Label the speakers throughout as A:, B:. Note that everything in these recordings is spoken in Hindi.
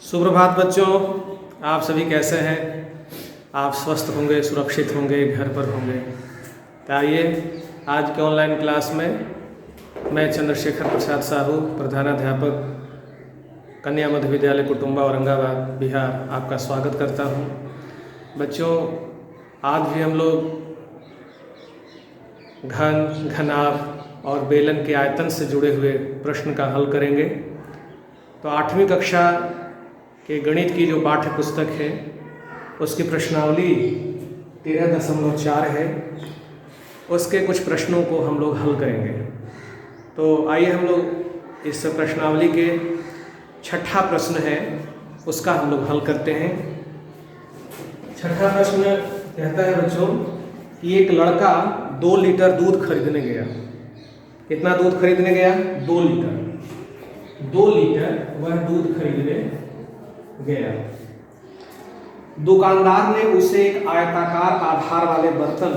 A: सुप्रभात बच्चों, आप सभी कैसे हैं? आप स्वस्थ होंगे, सुरक्षित होंगे, घर पर होंगे। तो आइए आज के ऑनलाइन क्लास में मैं चंद्रशेखर प्रसाद साहू, प्रधानाध्यापक कन्या मध्य विद्यालय कुटुंबा औरंगाबाद बिहार, आपका स्वागत करता हूं। बच्चों, आज भी हम लोग घन, घनाभ और बेलन के आयतन से जुड़े हुए प्रश्न का हल करेंगे। तो 8वीं कक्षा के गणित की जो पाठ्य पुस्तक है उसकी प्रश्नावली 13.4 है, उसके कुछ प्रश्नों को हम लोग हल करेंगे। तो आइए हम लोग इस प्रश्नावली के छठा प्रश्न है उसका हम लोग हल करते हैं। छठा प्रश्न कहता है बच्चों कि एक लड़का 2 लीटर दूध खरीदने गया। कितना दूध खरीदने गया? 2 लीटर। 2 लीटर वह दूध खरीदने गया। दुकानदार ने उसे एक आयताकार आधार वाले बर्तन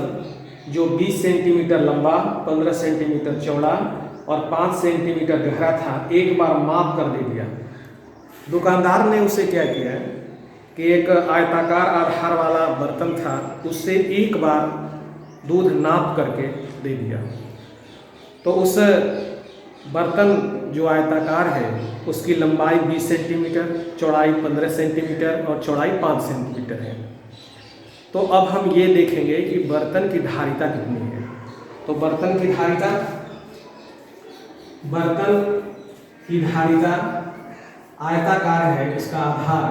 A: जो 20 सेंटीमीटर लंबा, 15 सेंटीमीटर चौड़ा और 5 सेंटीमीटर गहरा था, एक बार माप कर दे दिया। दुकानदार ने उसे क्या किया कि एक आयताकार आधार वाला बर्तन था, उससे एक बार दूध नाप करके दे दिया। तो उस बर्तन जो आयताकार है उसकी लंबाई 20 सेंटीमीटर, चौड़ाई 15 सेंटीमीटर और चौड़ाई 5 सेंटीमीटर है। तो अब हम ये देखेंगे कि बर्तन की धारिता कितनी है। तो बर्तन की धारिता आयताकार है, इसका आधार।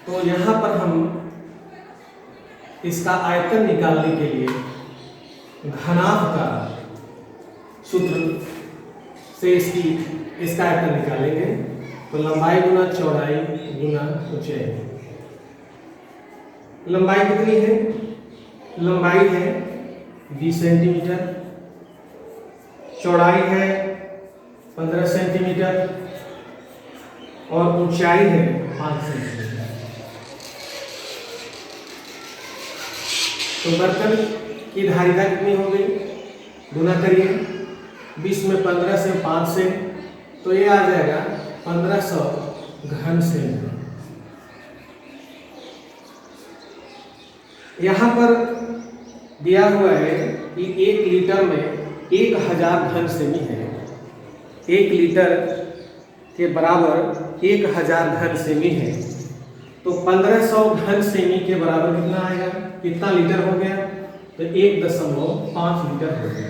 A: तो यहाँ पर हम इसका आयतन निकालने के लिए घनाभ का सूत्र से इसका आयतन निकालेंगे। तो लंबाई गुना चौड़ाई गुना ऊंचाई। लंबाई कितनी है? लंबाई है 20 सेंटीमीटर, चौड़ाई है 15 सेंटीमीटर और ऊंचाई है 5 सेंटीमीटर। तो बर्तन की धारिता कितनी हो गई? गुना करिए 20 में 15 से 5 से, तो ये आ जाएगा 1500 घन सेमी। यहाँ पर दिया हुआ है कि 1 लीटर में 1000 घन सेमी है। 1 लीटर के बराबर 1000 घन सेमी है। तो 1500 घन सेमी के बराबर कितना आएगा? कितना लीटर हो गया? तो 1.5 लीटर हो गया।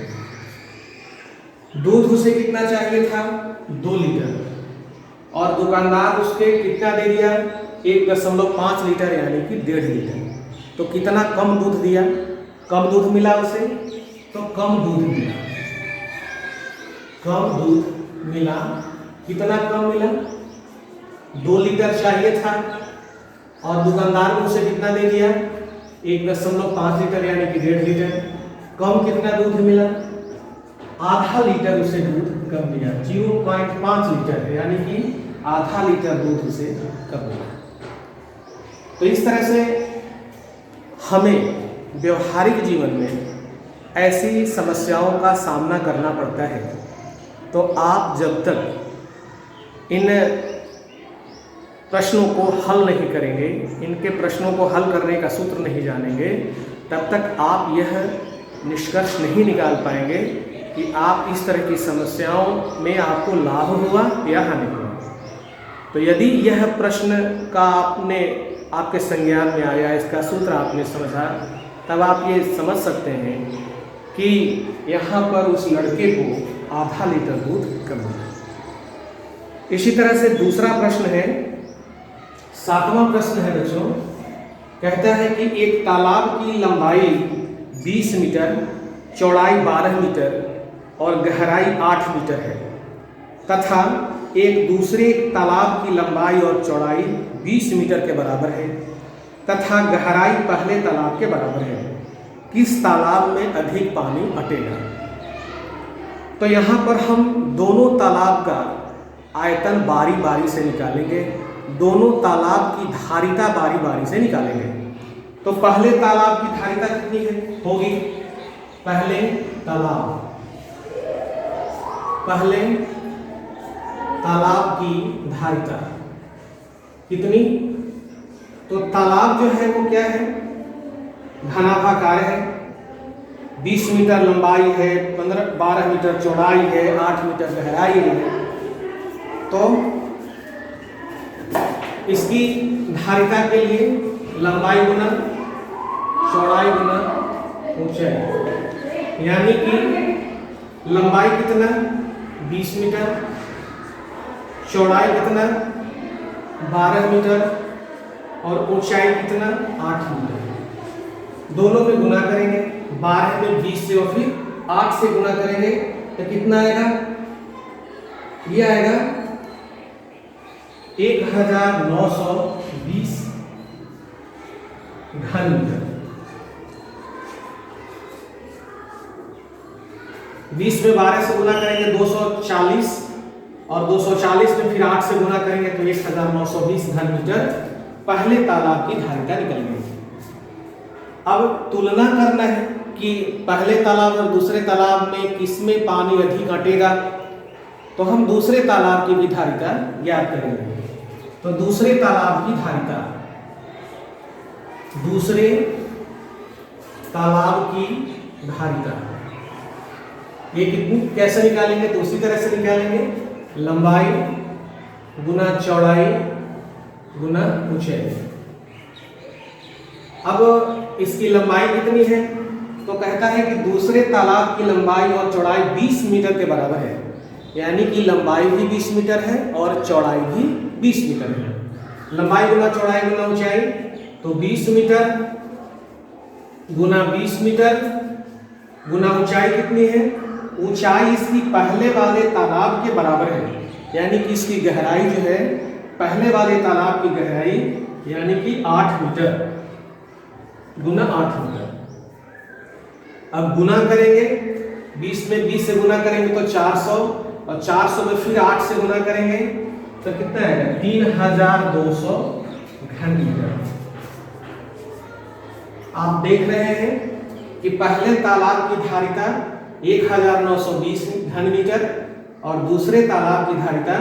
A: दूध उसे कितना चाहिए था? 2 लीटर। और दुकानदार उसके कितना दे दिया? 1.5 लीटर, यानी कि 1.5 लीटर। तो कितना कम दूध दिया? कम दूध मिला उसे, तो कम दूध मिला। कम दूध मिला। कितना कम मिला? 2 लीटर चाहिए था और दुकानदार ने उसे कितना दे दिया? 1.5 लीटर, यानी कि 1.5 लीटर। कम कितना दूध मिला? आधा लीटर उसे दूध कम मिला। 0.5 लीटर है, यानी कि आधा लीटर दूध उसे कम मिला। तो इस तरह से हमें व्यवहारिक जीवन में ऐसी समस्याओं का सामना करना पड़ता है। तो आप जब तक इन प्रश्नों को हल नहीं करेंगे, इनके प्रश्नों को हल करने का सूत्र नहीं जानेंगे, तब तक आप यह निष्कर्ष नहीं निकाल पाएंगे कि आप इस तरह की समस्याओं में आपको लाभ हुआ या हानि हुआ। तो यदि यह प्रश्न का आपके संज्ञान में आया, इसका सूत्र आपने समझा, तब आप ये समझ सकते हैं कि यहाँ पर उस लड़के को आधा लीटर दूध कम मिला। इसी तरह से दूसरा प्रश्न है, 7वां प्रश्न है बच्चों। कहता है कि एक तालाब की लंबाई 20 मीटर, चौड़ाई 12 मीटर और गहराई 8 मीटर है, तथा एक दूसरे तालाब की लंबाई और चौड़ाई 20 मीटर के बराबर है, तथा गहराई पहले तालाब के बराबर है। किस तालाब में अधिक पानी अटेगा? तो यहाँ पर हम दोनों तालाब का आयतन बारी बारी से निकालेंगे, दोनों तालाब की धारिता बारी बारी से निकालेंगे। तो पहले तालाब की धारिता कितनी है होगी? पहले तालाब की धारिता कितनी? तो तालाब जो है वो क्या है? घनाभाकार है, 20 मीटर लंबाई है, 12 मीटर चौड़ाई है, 8 मीटर गहराई है। तो इसकी धारिता के लिए लंबाई गुना चौड़ाई गुना ऊंचाई, यानी कि लंबाई कितना? 20 मीटर, चौड़ाई कितना? 12 मीटर और ऊंचाई कितना? 8 मीटर। दोनों में गुना करेंगे, 12 में 20 से और फिर 8 से गुना करेंगे तो कितना आएगा? ये आएगा 1920 घन मीटर। 20 में 12 से गुना करेंगे 240 और 240 में फिर 8 से गुना करेंगे तो 1920 घन मीटर पहले तालाब की धारिता निकल गई। अब तुलना करना है कि पहले तालाब और दूसरे तालाब में किसमें पानी अधिक अटेगा, तो हम दूसरे तालाब की भी धारिता ज्ञात करेंगे। तो दूसरे तालाब की धारिता, दूसरे तालाब की धारिता ये कितनी कैसे निकालेंगे? तो उसी तरह से निकालेंगे, लंबाई गुना चौड़ाई गुना ऊंचाई। अब इसकी लंबाई कितनी है? तो कहता है कि दूसरे तालाब की लंबाई और चौड़ाई 20 मीटर के बराबर है, यानी कि लंबाई भी 20 मीटर है और चौड़ाई भी 20 मीटर है। लंबाई गुना चौड़ाई गुना ऊंचाई, तो 20 मीटर गुना 20 मीटर गुना ऊंचाई कितनी है? ऊंचाई इसकी पहले वाले तालाब के बराबर है, यानी कि इसकी गहराई जो है पहले वाले तालाब की गहराई यानी कि 8 मीटर गुना 8 मीटर। अब गुना करेंगे, 20 में 20 से गुना करेंगे तो 400 और 400 में फिर 8 से गुना करेंगे तो कितना आएगा? 3200 घन मीटर। आप देख रहे हैं कि पहले तालाब की धारिता 1920 घन मीटर और दूसरे तालाब की धारिता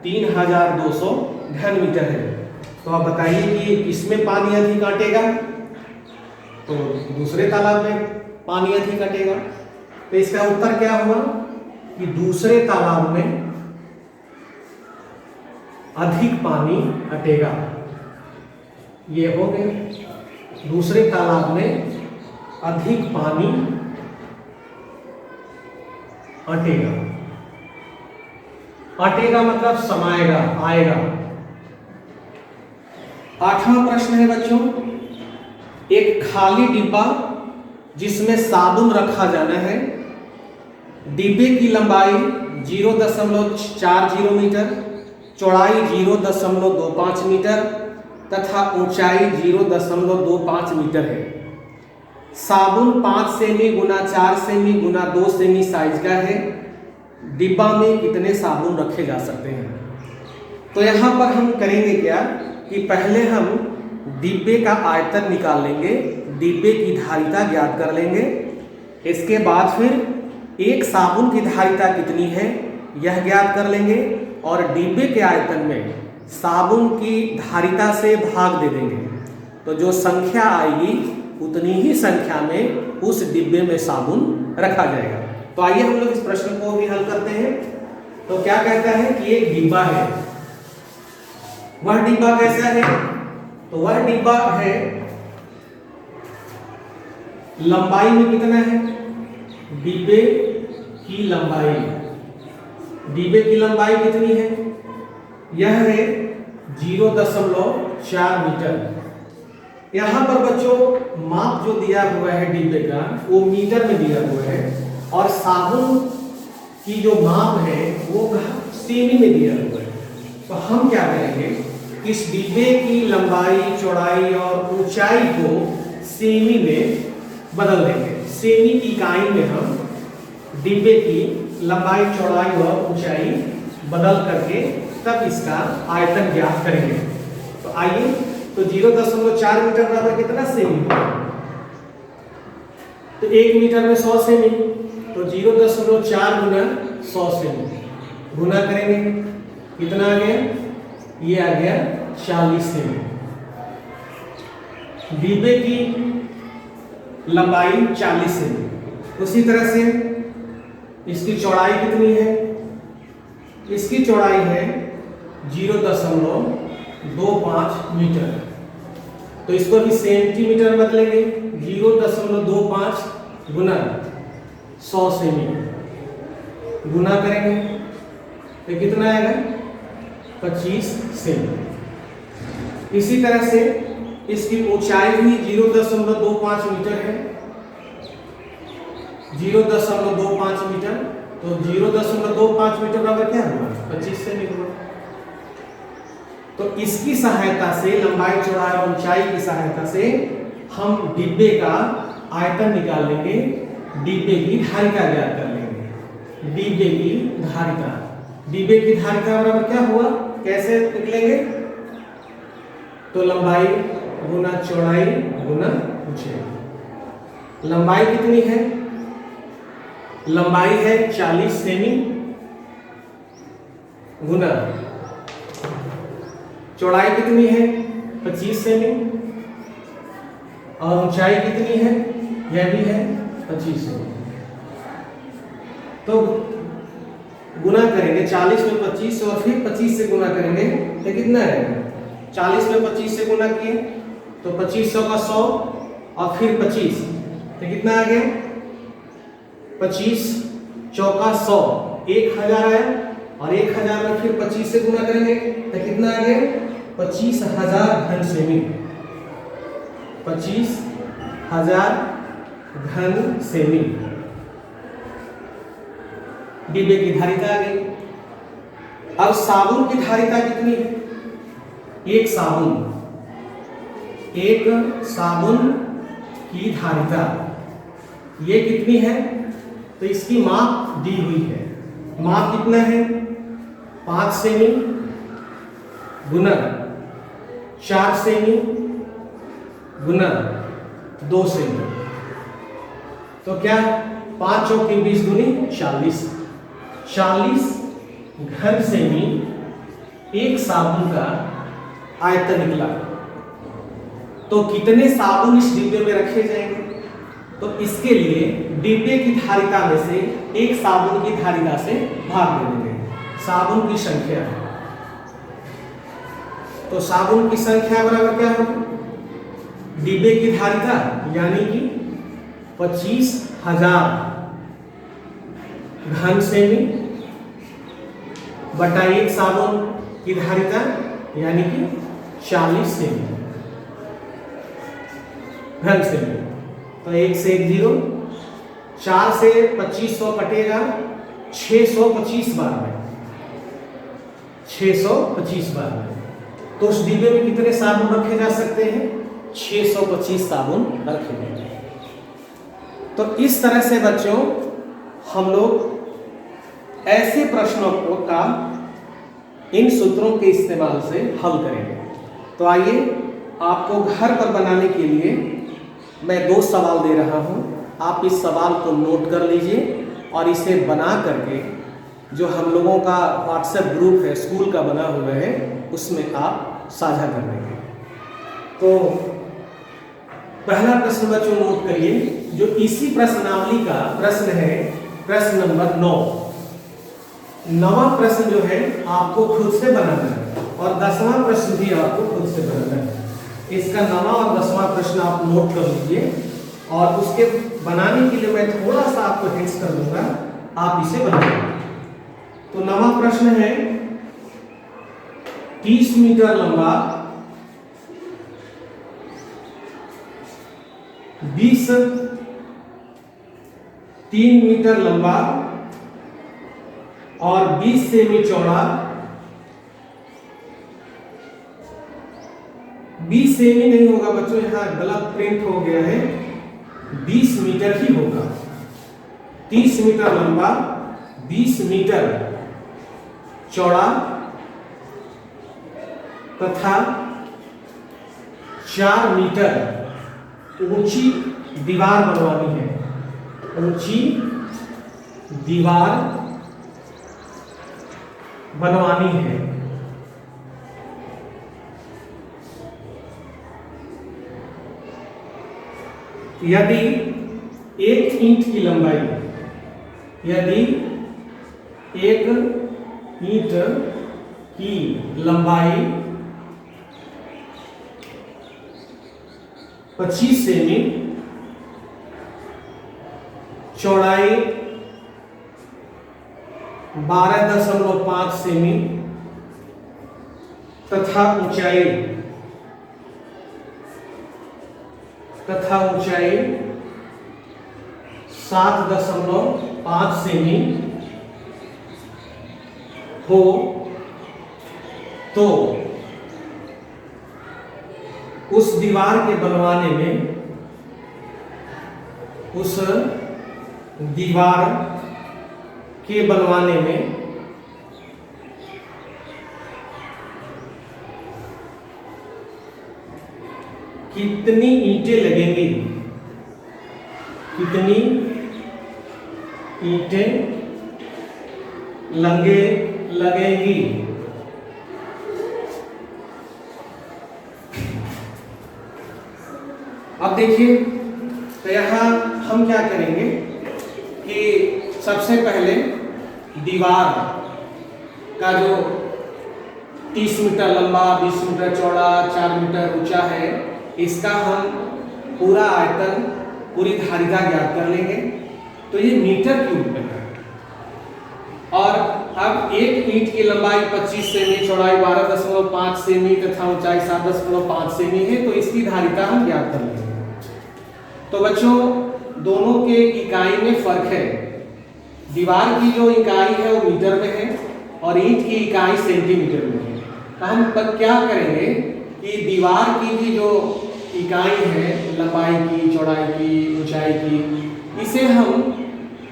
A: 3200 घन मीटर है। तो आप बताइए कि किसमें पानी अधिक अटेगा? तो दूसरे तालाब में पानी अधिक अटेगा। तो इसका उत्तर क्या हुआ कि दूसरे तालाब में अधिक पानी अटेगा। ये हो गया, दूसरे तालाब में अधिक पानी अटेगा। अटेगा मतलब समाएगा, आएगा। 8वां प्रश्न है बच्चों, एक खाली डिब्बा जिसमें साबुन रखा जाना है। डिब्बे की लंबाई 0.40 मीटर, चौड़ाई 0.25 मीटर तथा ऊंचाई 0.25 मीटर है। साबुन 5 सेमी गुना 4 सेमी गुना 2 सेमी साइज का है। डिब्बा में कितने साबुन रखे जा सकते हैं? तो यहाँ पर हम करेंगे क्या कि पहले हम डिब्बे का आयतन निकाल लेंगे, डिब्बे की धारिता ज्ञात कर लेंगे। इसके बाद फिर एक साबुन की धारिता कितनी है यह ज्ञात कर लेंगे और डिब्बे के आयतन में साबुन की धारिता से भाग दे देंगे। तो जो संख्या आएगी उतनी ही संख्या में उस डिब्बे में साबुन रखा जाएगा। तो आइए हम लोग इस प्रश्न को भी हल करते हैं। तो क्या कहता है कि एक डिब्बा है। वह डिब्बा कैसा है? तो वह डिब्बा है, लंबाई में कितना है? डिब्बे की लंबाई, डिब्बे की लंबाई कितनी है? यह है 0.4 मीटर। यहाँ पर बच्चों माप जो दिया हुआ है डिब्बे का वो मीटर में दिया हुआ है और साबुन की जो माप है वो सेमी में दिया हुआ है। तो हम क्या करेंगे, इस डिब्बे की लंबाई चौड़ाई और ऊंचाई को सेमी में बदल देंगे। सेमी की इकाई में हम डिब्बे की लंबाई चौड़ाई और ऊंचाई बदल करके तब इसका आयतन ज्ञात करेंगे। तो आइए, तो 0.4 मीटर बराबर कितना सेमी? तो 1 मीटर में 100 सेमी, तो 0.4 गुना 100 सेमी गुना करेंगे, कितना आ गया? ये आ गया 40 सेमी। डिब्बे की लंबाई 40 सेमी। उसी तरह से इसकी चौड़ाई कितनी है? इसकी चौड़ाई है 0.25 मीटर। तो इसको भी सेंटीमीटर बदलेंगे, 0.25 गुना 100 सेमी गुना करेंगे तो कितना आएगा? 25 सेमी। इसी तरह से इसकी ऊंचाई भी 0.25 मीटर है, 0.25 मीटर। तो 0.25 मीटर बराबर क्या हुआ? 25 सेमी हुआ। तो इसकी सहायता से, लंबाई चौड़ाई और ऊंचाई की सहायता से हम डिब्बे का आयतन निकाल लेंगे, डिब्बे की धारिता ज्ञात कर लेंगे। डिब्बे की धारिता, डिब्बे की धारिता बराबर क्या हुआ? कैसे निकलेंगे? तो लंबाई गुना चौड़ाई गुना ऊंचाई। लंबाई कितनी है? लंबाई है 40 सेमी गुना चौड़ाई कितनी है? 25 सेमी और ऊंचाई कितनी है? यह भी है 25 सेमी। तो गुना करेंगे 40 में 25 और फिर 25 से गुना करेंगे तो कितना रहेगा? 40 में 25 से गुना किए तो 2500 का 100 और फिर 25 तो कितना आ गया? 25 चौका 100, 1000 आया और 1000 में फिर 25 से गुना करेंगे तो कितना आ गया? 25,000 घन सेमी। 25,000 घन सेमी डिब्बे की धारिता आ गई। अब साबुन की धारिता कितनी है? एक साबुन की धारिता ये कितनी है? तो इसकी माप दी हुई है। माप कितना है? 5 सेमी गुना 4 सेमी गुना 2 सेमी। तो क्या? 5 चौके 20 दूनी 40 घन सेमी एक साबुन का आयतन निकला। तो कितने साबुन इस डिब्बे में रखे जाएंगे? तो इसके लिए डिब्बे की धारिता में से एक साबुन की धारिता से भाग दे देंगे। साबुन की संख्या, तो साबुन की संख्या बराबर क्या होगी? डिब्बे की धारिता यानी कि 25,000 घन सेमी बटा एक साबुन की धारिता यानी कि 40 सेमी घन सेमी। तो 1 से 1 0, 4 से 2500 कटेगा 625 बार में, 625 बार में। तो उस डिब्बे में कितने साबुन रखे जा सकते हैं? 625 साबुन रखे जाएंगे। तो इस तरह से बच्चों हम लोग ऐसे प्रश्नों को का इन सूत्रों के इस्तेमाल से हल करेंगे। तो आइए आपको घर पर बनाने के लिए मैं 2 सवाल दे रहा हूं। आप इस सवाल को नोट कर लीजिए और इसे बना करके जो हम लोगों का व्हाट्सएप ग्रुप है स्कूल का बना हुआ है उसमें आप साझा कर देंगे। तो पहला प्रश्न बच्चों नोट करिए, जो इसी प्रश्नावली का प्रश्न है, प्रश्न नंबर 9। 9वां प्रश्न जो है आपको खुद से बनाना है और 10वां प्रश्न भी आपको खुद से बनाना है। इसका 9वां और 10वां प्रश्न आप नोट कर लीजिए और उसके बनाने के लिए मैं थोड़ा सा आपको हिंट्स कर दूंगा, आप इसे बनाइए। तो 9वां प्रश्न है 30 मीटर लंबा 3 मीटर लंबा और 20 सेमी चौड़ा, 20 सेमी नहीं होगा बच्चों, यहां गलत प्रिंट हो गया है, 20 मीटर ही होगा। 30 मीटर लंबा 20 मीटर चौड़ा तथा 4 मीटर ऊंची दीवार बनवानी है। ऊंची दीवार बनवानी है। यदि एक ईंट की लंबाई, यदि एक ईंट की लंबाई 25 सेमी, चौड़ाई 12.5 सेमी तथा ऊंचाई 7.5 सेमी हो तो उस दीवार के बनवाने में, उस दीवार के बनवाने में कितनी ईंटें लगेंगी, कितनी ईंटें लगेंगी। अब देखिए, तो यहाँ हम क्या करेंगे कि सबसे पहले दीवार का जो 30 मीटर लंबा, 20 मीटर चौड़ा, 4 मीटर ऊंचा है, इसका हम पूरा आयतन, पूरी धारिता ज्ञात कर लेंगे। तो ये मीटर क्यूब में है। और अब एक ईंट की लंबाई 25 सेमी, चौड़ाई 12.5 सेमी तथा ऊंचाई 7.5 सेमी है, तो इसकी धारिता हम ज्ञात कर लेंगे। तो बच्चों, दोनों के इकाई में फर्क है। दीवार की जो इकाई है वो मीटर में है और ईंट की इकाई सेंटीमीटर में है। तो हम क्या करेंगे कि दीवार की भी जो इकाई है, लंबाई की, चौड़ाई की, ऊंचाई की, इसे हम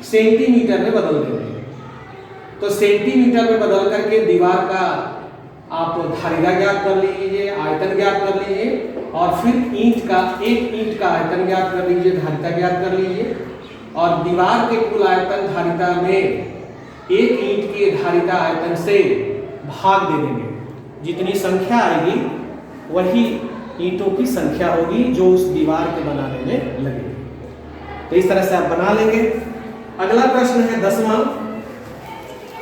A: सेंटीमीटर में बदल देंगे। तो सेंटीमीटर में बदल करके दीवार का आप धारिता ज्ञात कर लीजिए, आयतन ज्ञात कर लीजिए, और फिर ईंट का, एक ईंट का आयतन ज्ञात कर लीजिए, धारिता ज्ञात कर लीजिए, और दीवार के कुल आयतन धारिता में एक ईंट की धारिता आयतन से भाग दे देंगे। जितनी संख्या आएगी वही ईंटों की संख्या होगी जो उस दीवार के बनाने में लगेगी। तो इस तरह से आप बना लेंगे। अगला प्रश्न है 10वां,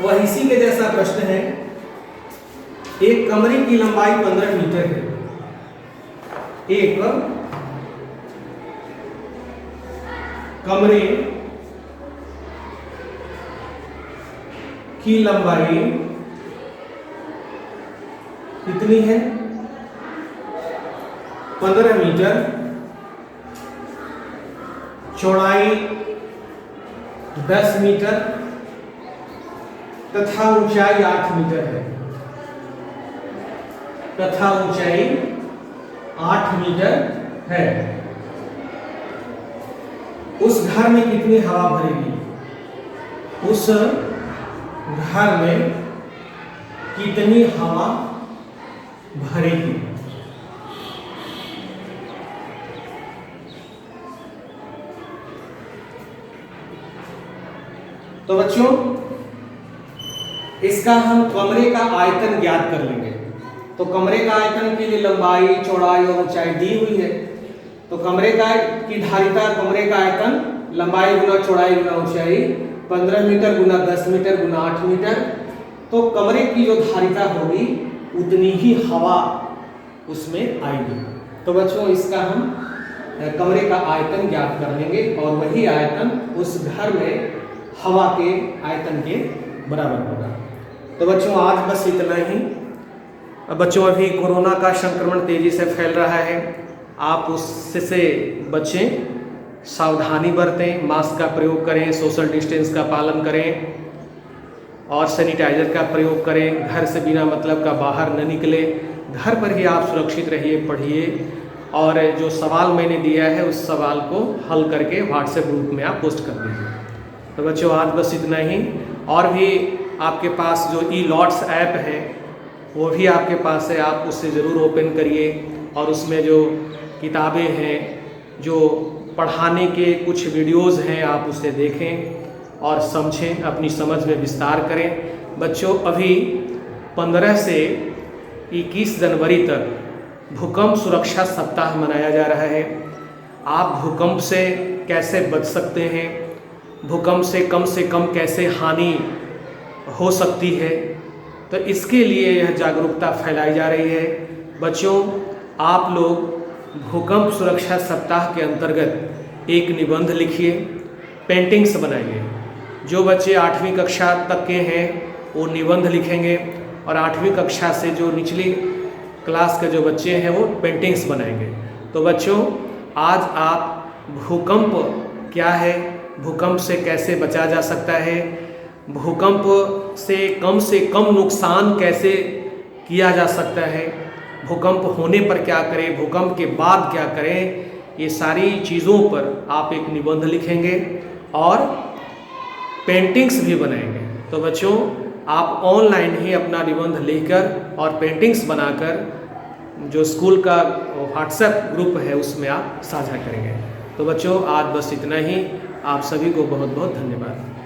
A: वह इसी के जैसा प्रश्न है। एक कमरे की लंबाई 15 मीटर है। एक कमरे की लंबाई कितनी है? 15 मीटर, चौड़ाई 10 मीटर तथा ऊंचाई 8 मीटर है, तथा ऊंचाई 8 मीटर है। उस घर में कितनी हवा भरेगी? उस घर में कितनी हवा भरेगी? तो बच्चों, इसका हम कमरे का आयतन ज्ञात कर लेंगे। तो कमरे का आयतन के लिए लंबाई, चौड़ाई और ऊंचाई दी हुई है। तो कमरे का की धारिता, कमरे का आयतन लंबाई गुना चौड़ाई गुना ऊंचाई 15 मीटर गुना 10 मीटर गुना 8 मीटर। तो कमरे की जो धारिता होगी उतनी ही हवा उसमें आएगी। तो बच्चों, इसका हम कमरे का आयतन ज्ञात कर लेंगे और वही आयतन उस घर में हवा के आयतन के बराबर होगा। तो बच्चों, आज बस इतना ही। बच्चों, अभी कोरोना का संक्रमण तेजी से फैल रहा है, आप उससे बचें, सावधानी बरतें, मास्क का प्रयोग करें, सोशल डिस्टेंस का पालन करें और सैनिटाइजर का प्रयोग करें। घर से बिना मतलब का बाहर न निकले, घर पर ही आप सुरक्षित रहिए, पढ़िए, और जो सवाल मैंने दिया है उस सवाल को हल करके व्हाट्सएप ग्रुप में आप पोस्ट कर दीजिए। तो बच्चों, आज बस इतना ही। और भी आपके पास जो ई-लॉट्स ऐप है वो भी आपके पास है, आप उससे ज़रूर ओपन करिए और उसमें जो किताबें हैं, जो पढ़ाने के कुछ वीडियोज़ हैं, आप उसे देखें और समझें, अपनी समझ में विस्तार करें। बच्चों, अभी 15 से 21 जनवरी तक भूकंप सुरक्षा सप्ताह मनाया जा रहा है। आप भूकंप से कैसे बच सकते हैं, भूकंप से कम कैसे हानि हो सकती है, तो इसके लिए यह जागरूकता फैलाई जा रही है। बच्चों, आप लोग भूकंप सुरक्षा सप्ताह के अंतर्गत एक निबंध लिखिए, पेंटिंग्स बनाइए। जो बच्चे 8वीं कक्षा तक के हैं वो निबंध लिखेंगे और 8वीं कक्षा से जो निचली क्लास के जो बच्चे हैं वो पेंटिंग्स बनाएंगे। तो बच्चों, आज आप भूकंप क्या है, भूकंप से कैसे बचा जा सकता है, भूकंप से कम नुकसान कैसे किया जा सकता है, भूकंप होने पर क्या करें, भूकंप के बाद क्या करें, ये सारी चीज़ों पर आप एक निबंध लिखेंगे और पेंटिंग्स भी बनाएंगे। तो बच्चों, आप ऑनलाइन ही अपना निबंध लिखकर और पेंटिंग्स बनाकर जो स्कूल का व्हाट्सएप ग्रुप है उसमें आप साझा करेंगे। तो बच्चों, आज बस इतना ही। आप सभी को बहुत बहुत धन्यवाद।